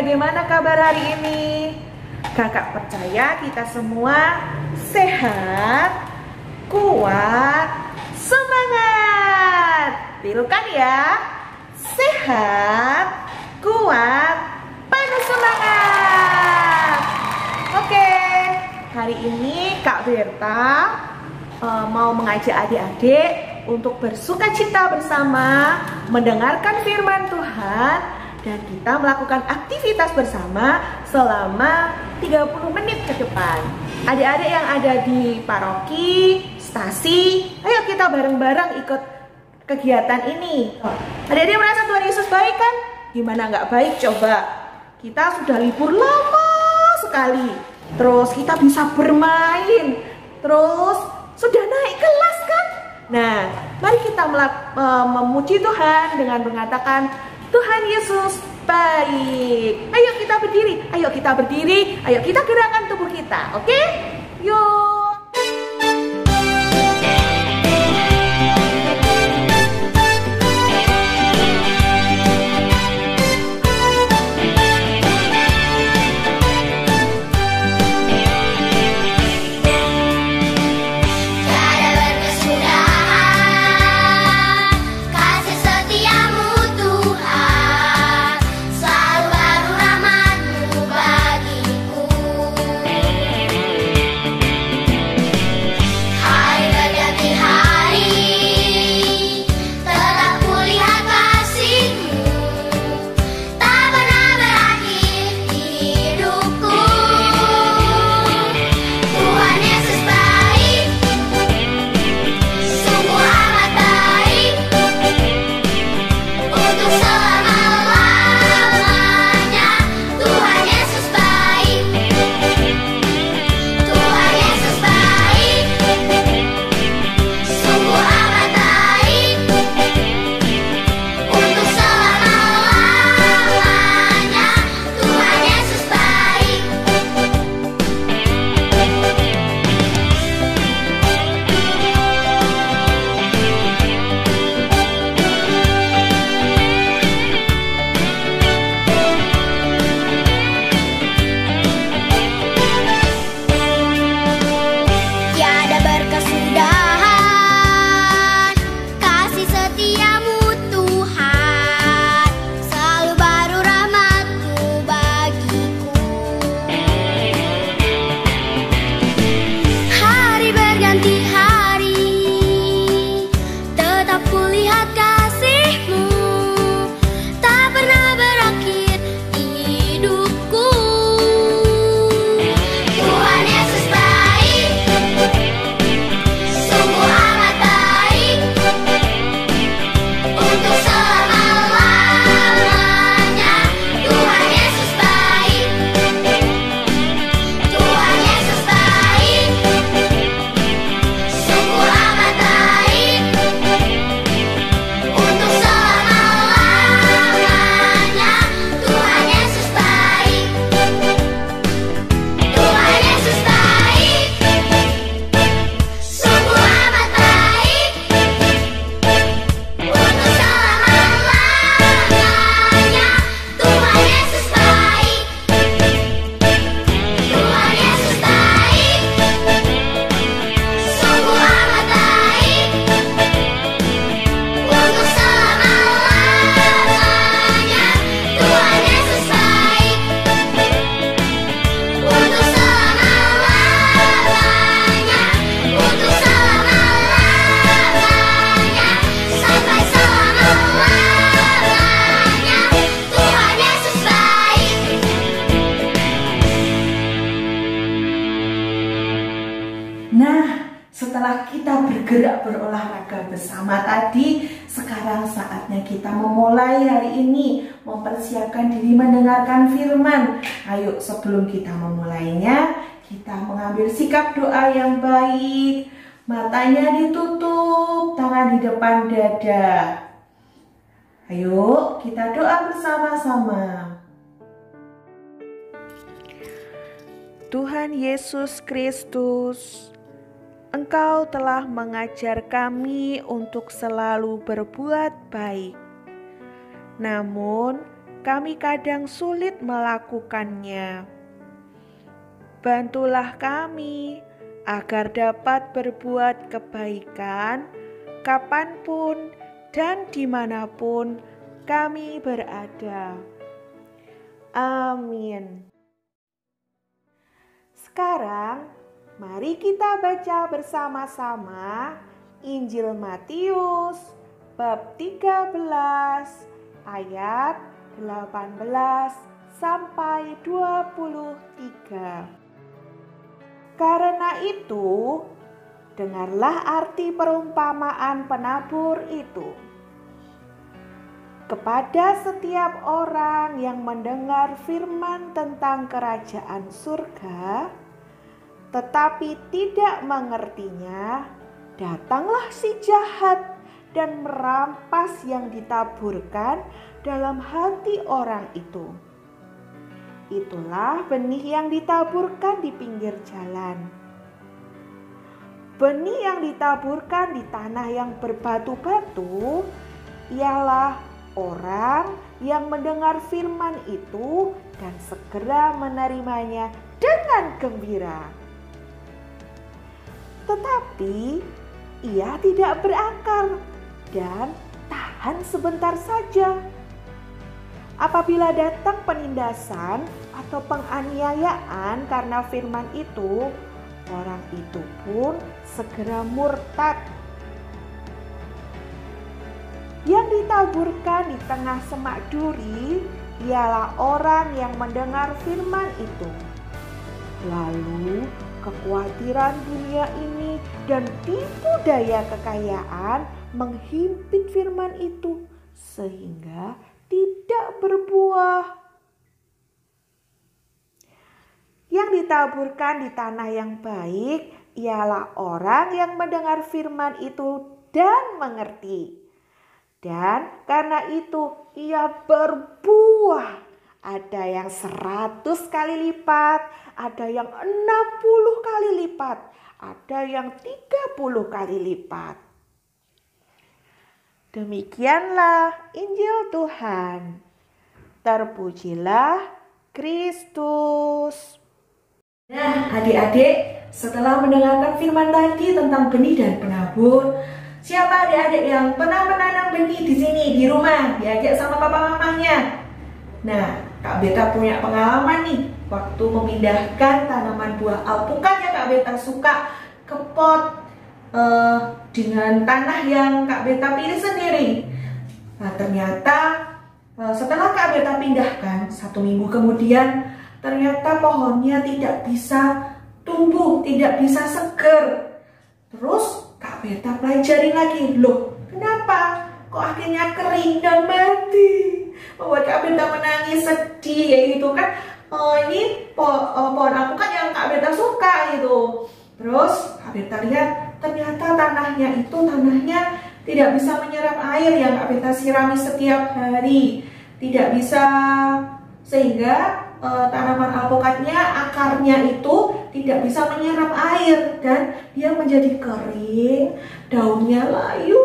bagaimana kabar hari ini? Kakak percaya kita semua sehat, kuat, semangat. Tirukan ya. Sehat, kuat, penuh semangat. Oke, hari ini Kak Berta mau mengajak adik-adik untuk bersukacita bersama, mendengarkan firman Tuhan, dan kita melakukan aktivitas bersama selama 30 menit ke depan. Adik-adik yang ada di paroki, stasi, ayo kita bareng-bareng ikut kegiatan ini. Adik-adik merasa Tuhan Yesus baik kan? Gimana nggak baik coba? Kita sudah libur lama sekali. Terus kita bisa bermain. Terus sudah naik kelas kan? Nah, mari kita memuji Tuhan dengan mengatakan, Tuhan Yesus baik. Ayo kita berdiri, ayo kita berdiri, ayo kita gerakkan tubuh kita, oke? Yuk. Setelah kita bergerak berolahraga bersama tadi, sekarang saatnya kita memulai hari ini, mempersiapkan diri mendengarkan firman. Ayo sebelum kita memulainya, kita mengambil sikap doa yang baik. Matanya ditutup, tangan di depan dada. Ayo kita doa bersama-sama. Tuhan Yesus Kristus, Engkau telah mengajar kami untuk selalu berbuat baik. Namun, kami kadang sulit melakukannya. Bantulah kami agar dapat berbuat kebaikan kapanpun dan dimanapun kami berada. Amin. Sekarang mari kita baca bersama-sama Injil Matius bab 13 ayat 18 sampai 23. Karena itu, dengarlah arti perumpamaan penabur itu. Kepada setiap orang yang mendengar firman tentang kerajaan surga, tetapi tidak mengertinya, datanglah si jahat dan merampas yang ditaburkan dalam hati orang itu. Itulah benih yang ditaburkan di pinggir jalan. Benih yang ditaburkan di tanah yang berbatu-batu ialah orang yang mendengar firman itu dan segera menerimanya dengan gembira. Tetapi ia tidak berakar dan tahan sebentar saja. Apabila datang penindasan atau penganiayaan karena firman itu, orang itu pun segera murtad. Yang ditaburkan di tengah semak duri ialah orang yang mendengar firman itu. Lalu kekhawatiran dunia ini dan tipu daya kekayaan menghimpit firman itu sehingga tidak berbuah. Yang ditaburkan di tanah yang baik ialah orang yang mendengar firman itu dan mengerti. Dan karena itu ia berbuah. Ada yang 100 kali lipat, ada yang 60 kali lipat, ada yang 30 kali lipat. Demikianlah Injil Tuhan. Terpujilah Kristus. Nah, adik-adik, setelah mendengarkan firman tadi tentang benih dan penabur, siapa adik-adik yang pernah menanam benih di sini di rumah, diajak sama papa mamanya? Nah, Kak Beta punya pengalaman nih, waktu memindahkan tanaman buah alpukat yang Kak Beta suka ke pot dengan tanah yang Kak Beta pilih sendiri. Nah, ternyata setelah Kak Beta pindahkan 1 minggu kemudian, ternyata pohonnya tidak bisa tumbuh, tidak bisa seger. Terus Kak Beta pelajari lagi, loh kenapa kok akhirnya kering dan mati? Membuat Kak Beta menangis sedih ya gitu kan. Ini pohon alpukat yang Kak Beta suka gitu. Terus Kak Beta lihat ternyata tanahnya tidak bisa menyerap air yang Kak Beta sirami setiap hari. Tidak bisa, sehingga tanaman alpukatnya, akarnya itu tidak bisa menyerap air dan dia menjadi kering, daunnya layu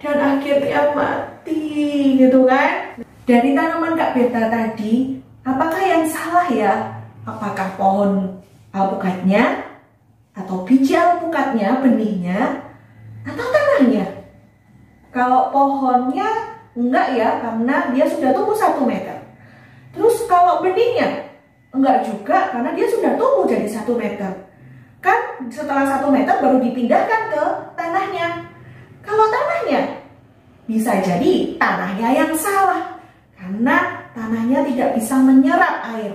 dan akhirnya mati gitu kan. Dari tanaman Kak Beta tadi, apakah yang salah ya? Apakah pohon alpukatnya atau biji alpukatnya, benihnya, atau tanahnya? Kalau pohonnya enggak ya, karena dia sudah tumbuh 1 meter. Terus kalau benihnya enggak juga, karena dia sudah tumbuh jadi 1 meter. Kan setelah 1 meter baru dipindahkan ke tanahnya. Kalau tanahnya, bisa jadi tanahnya yang salah, karena tanahnya tidak bisa menyerap air.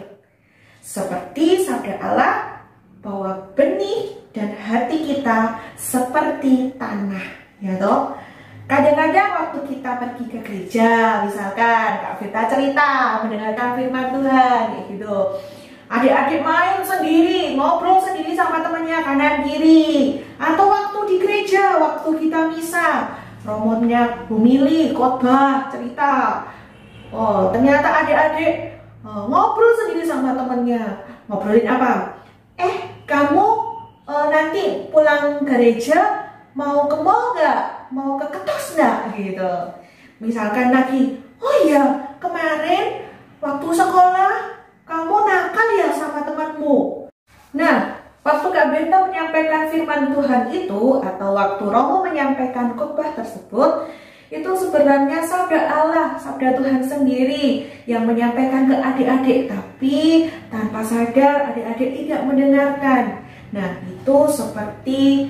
Seperti sabda Allah bahwa benih dan hati kita seperti tanah, ya toh. Kadang-kadang waktu kita pergi ke gereja, misalkan Kak Beta cerita mendengarkan firman Tuhan kayak gitu, adik-adik main sendiri, ngobrol sendiri sama temannya kanan kiri, atau waktu di gereja, waktu kita misa, romonya humili, khotbah, cerita. Oh, ternyata adik-adik ngobrol sendiri sama temannya. Ngobrolin apa? Kamu nanti pulang gereja mau ke mall nggak? Mau ke Ketos nggak? Gitu. Misalkan lagi, oh iya kemarin kemarin waktu sekolah kamu nakal ya sama temanmu. Nah, waktu Kak Berta menyampaikan firman Tuhan itu, atau waktu Romo menyampaikan khotbah tersebut, itu sebenarnya sabda Allah, sabda Tuhan sendiri yang menyampaikan ke adik-adik, tapi tanpa sadar adik-adik tidak mendengarkan. Nah, itu seperti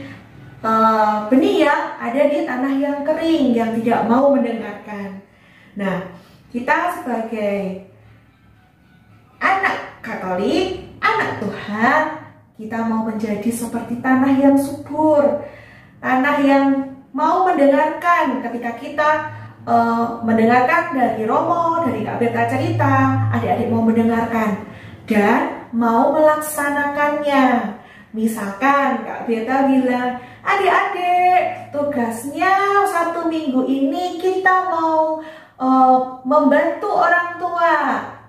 benih yang ada di tanah yang kering, yang tidak mau mendengarkan. Nah, kita sebagai anak Katolik, anak Tuhan, kita mau menjadi seperti tanah yang subur, tanah yang mau mendengarkan. Ketika kita mendengarkan dari Romo, dari Kak Berta cerita, adik-adik mau mendengarkan dan mau melaksanakannya. Misalkan Kak Berta bilang, adik-adik, tugasnya 1 minggu ini kita mau membantu orang tua.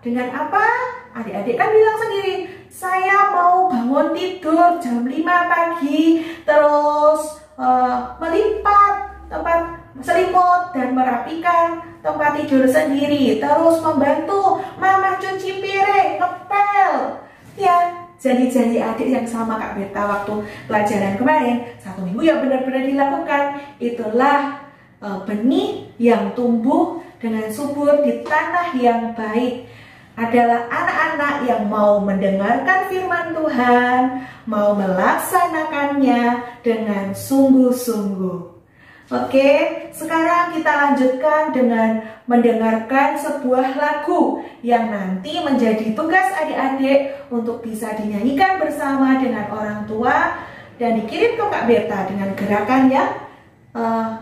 Dengan apa? Adik-adik kan bilang sendiri, saya mau bangun tidur jam 5 pagi, terus melipat tempat selimut dan merapikan tempat tidur sendiri, terus membantu mama cuci piring, ngepel. Ya, janji-janji adik yang sama Kak Berta waktu pelajaran kemarin, 1 minggu ya benar-benar dilakukan. Itulah benih yang tumbuh dengan subur di tanah yang baik. Adalah anak-anak yang mau mendengarkan firman Tuhan, mau melaksanakannya dengan sungguh-sungguh. Oke, sekarang kita lanjutkan dengan mendengarkan sebuah lagu yang nanti menjadi tugas adik-adik untuk bisa dinyanyikan bersama dengan orang tua dan dikirim ke Kak Berta dengan gerakan yang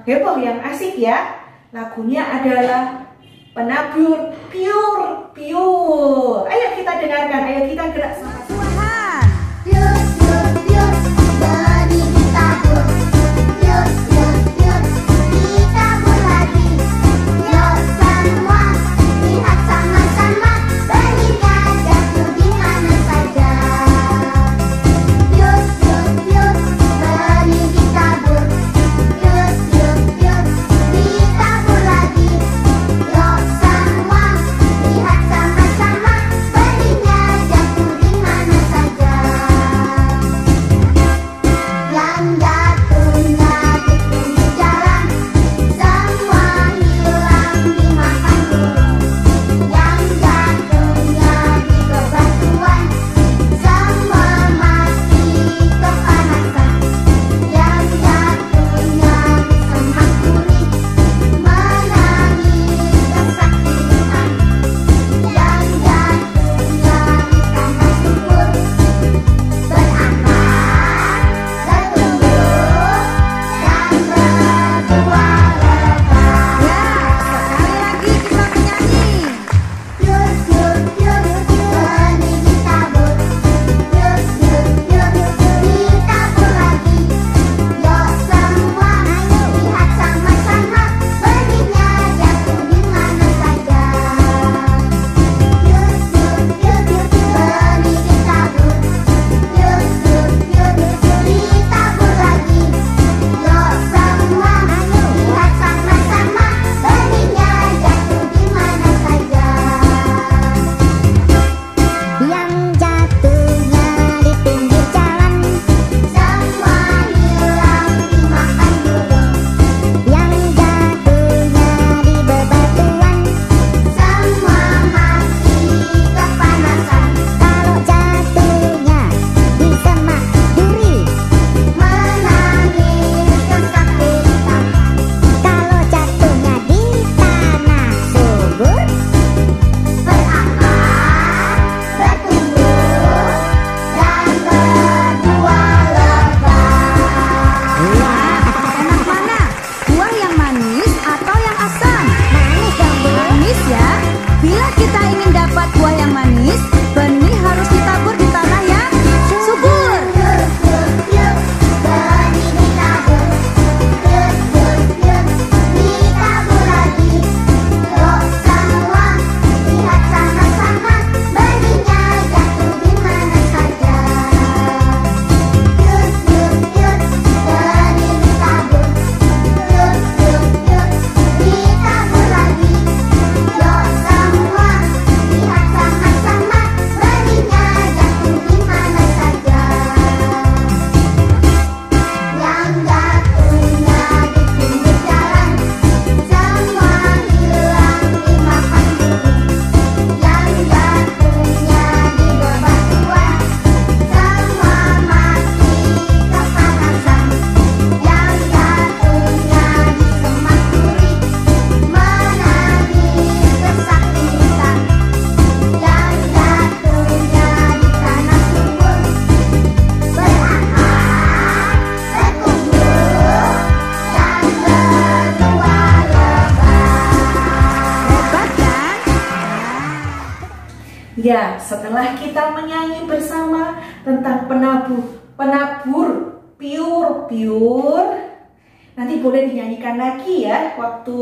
heboh, yang asik ya. Lagunya adalah Penabur Pure. Ayo kita dengarkan, ayo kita gerak sama Tuhan. Benih ditabur. Ditabur lagi. Yuk semua lihat sama-sama, benihnya jatuh di mana saja. Benih ditabur. Ditabur lagi. Yuk semua lihat sama-sama, benihnya jatuh di mana Ya, setelah kita menyanyi bersama tentang penabur piur, nanti boleh dinyanyikan lagi ya waktu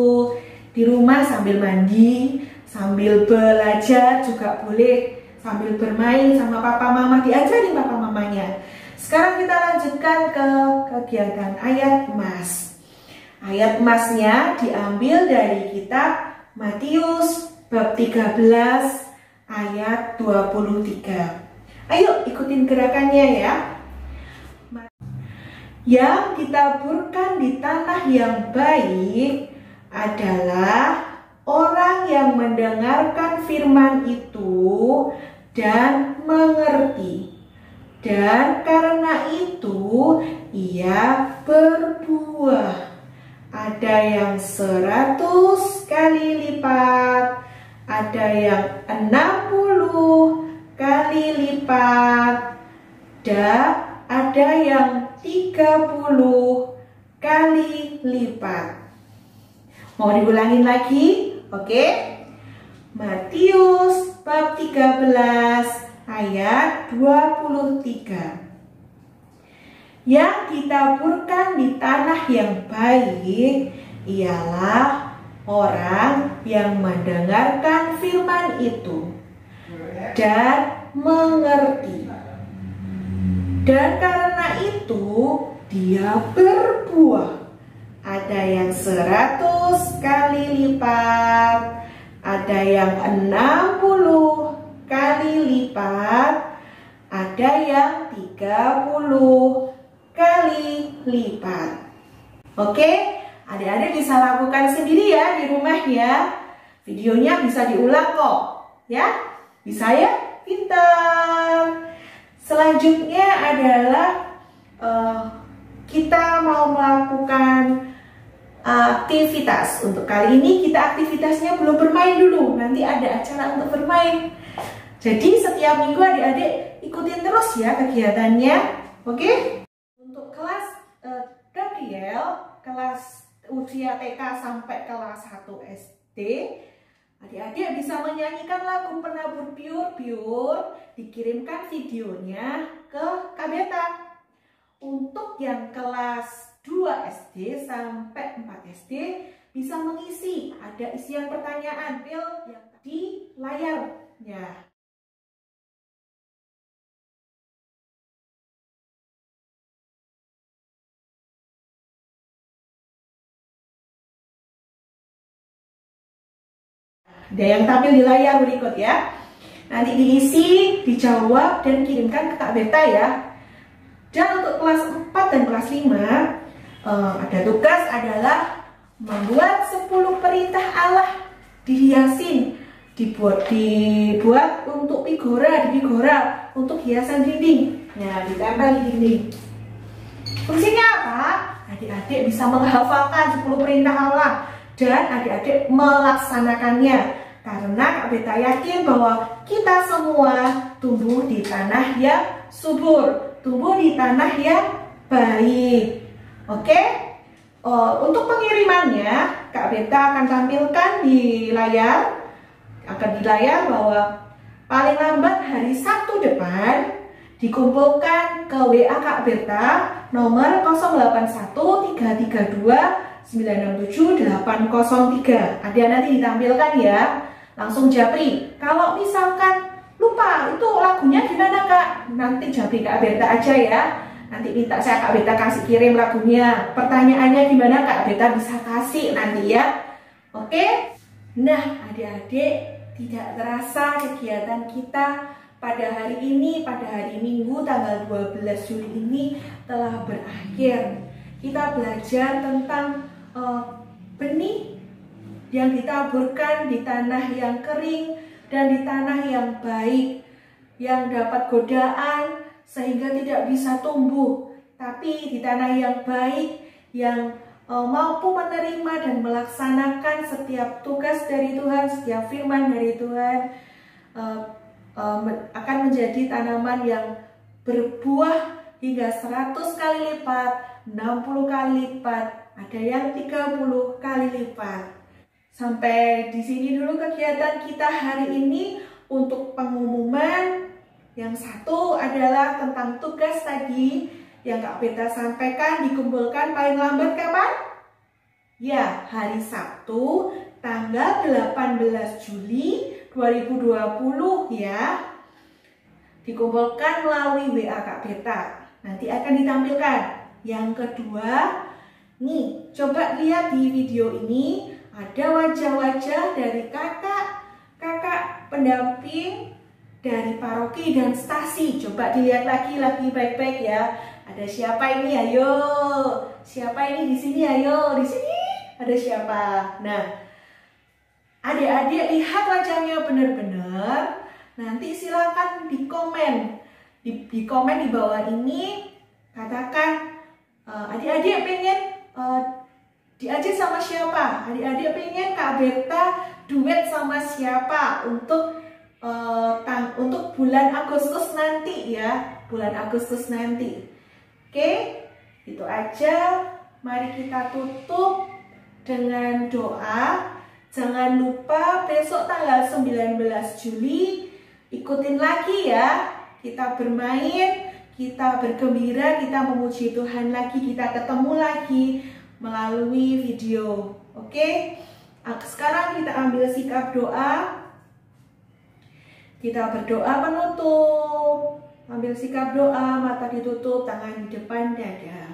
di rumah sambil mandi, sambil belajar juga boleh, sambil bermain sama papa mama, diajarin papa mamanya. Sekarang kita lanjutkan ke kegiatan ayat emas. Ayat emasnya diambil dari kitab Matius bab 13 ayat 23. Ayo ikutin gerakannya ya. Yang ditaburkan di tanah yang baik adalah orang yang mendengarkan firman itu dan mengerti. Dan karena itu ia berbuah. Ada yang 100 kali lipat, ada yang 60 kali lipat, dan ada yang 30 kali lipat. Mau diulangin lagi? Oke? Matius bab 13 ayat 23. Yang ditaburkan di tanah yang baik ialah orang yang mendengarkan firman itu dan mengerti. Dan karena itu dia berbuah. Ada yang 100 kali lipat, ada yang 60 kali lipat, ada yang 30 kali lipat. Oke, adik-adik bisa lakukan sendiri ya di rumah ya. Videonya bisa diulang kok, ya. Bisa ya? Pintar. Selanjutnya adalah kita mau melakukan aktivitas. Untuk kali ini kita aktivitasnya belum bermain dulu. Nanti ada acara untuk bermain. Jadi setiap minggu adik-adik ikutin terus ya kegiatannya. Oke? Untuk kelas Gabriel, kelas usia TK sampai kelas 1 SD, adik-adik bisa menyanyikan lagu Penabur Piur, dikirimkan videonya ke Kak Beta. Untuk yang kelas 2 SD sampai 4 SD bisa mengisi, ada isian pertanyaan yang di layarnya. Ada yang tampil di layar berikut ya. Nanti diisi, dijawab, dan kirimkan ke Kak Beta ya. Dan untuk kelas 4 dan kelas 5, ada tugas adalah membuat 10 perintah Allah dihiasin. Dibuat untuk figura, untuk hiasan dinding. Nah, ditempel di dinding. Fungsinya apa? Adik-adik bisa menghafalkan 10 perintah Allah dan adik-adik melaksanakannya. Karena Kak Beta yakin bahwa kita semua tumbuh di tanah yang subur, tumbuh di tanah yang baik. Oke? Untuk pengirimannya, Kak Beta akan tampilkan di layar, bahwa paling lambat hari Sabtu depan dikumpulkan ke WA Kak Beta nomor 081 332 967 803. Ada nanti ditampilkan ya. Langsung japri. Kalau misalkan lupa itu lagunya gimana Kak? Nanti japri Kak Beta aja ya. Nanti minta saya Kak Beta kasih kirim lagunya. Pertanyaannya gimana Kak Beta bisa kasih nanti ya. Oke? Nah, adik-adik, tidak terasa kegiatan kita pada hari ini, pada hari Minggu tanggal 12 Juli ini telah berakhir. Kita belajar tentang benih yang ditaburkan di tanah yang kering dan di tanah yang baik, yang dapat godaan sehingga tidak bisa tumbuh, tapi di tanah yang baik yang mampu menerima dan melaksanakan setiap tugas dari Tuhan, setiap firman dari Tuhan, akan menjadi tanaman yang berbuah hingga 100 kali lipat, 60 kali lipat, ada yang 30 kali lipat. Sampai di sini dulu kegiatan kita hari ini. untuk pengumuman, yang satu adalah tentang tugas tadi yang Kak Berta sampaikan dikumpulkan paling lambat kapan? Ya, hari Sabtu tanggal 18 Juli 2020 ya. Dikumpulkan melalui WA Kak Berta. Nanti akan ditampilkan. Yang kedua, nih, coba lihat di video ini ada wajah-wajah dari kakak pendamping dari paroki dan stasi. Coba dilihat lagi baik-baik ya. Ada siapa ini? Ayo. Siapa ini di sini? Ayo. Di sini ada siapa? Nah, adik-adik lihat wajahnya benar-benar. Nanti silakan di komen. Di komen di bawah ini katakan adik-adik pengen diajak sama siapa? Adik-adik pengen Kak Berta duet sama siapa untuk bulan Agustus nanti ya, bulan Agustus nanti. Oke, itu aja. Mari kita tutup dengan doa. Jangan lupa besok tanggal 19 Juli ikutin lagi ya. Kita bermain, kita bergembira, kita memuji Tuhan lagi, kita ketemu lagi melalui video. Oke? Sekarang kita ambil sikap doa. Kita berdoa penutup. Ambil sikap doa, mata ditutup, tangan di depan dada.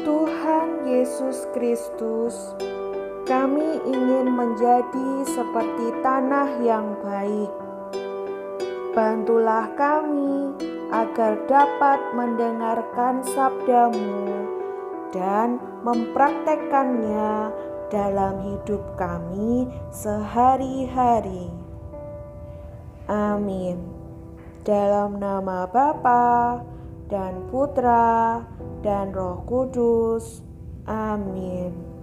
Tuhan Yesus Kristus, kami ingin menjadi seperti tanah yang baik. Bantulah kami agar dapat mendengarkan sabda-Mu dan mempraktekkannya dalam hidup kami sehari-hari. Amin. Dalam nama Bapa dan Putra dan Roh Kudus. Amin.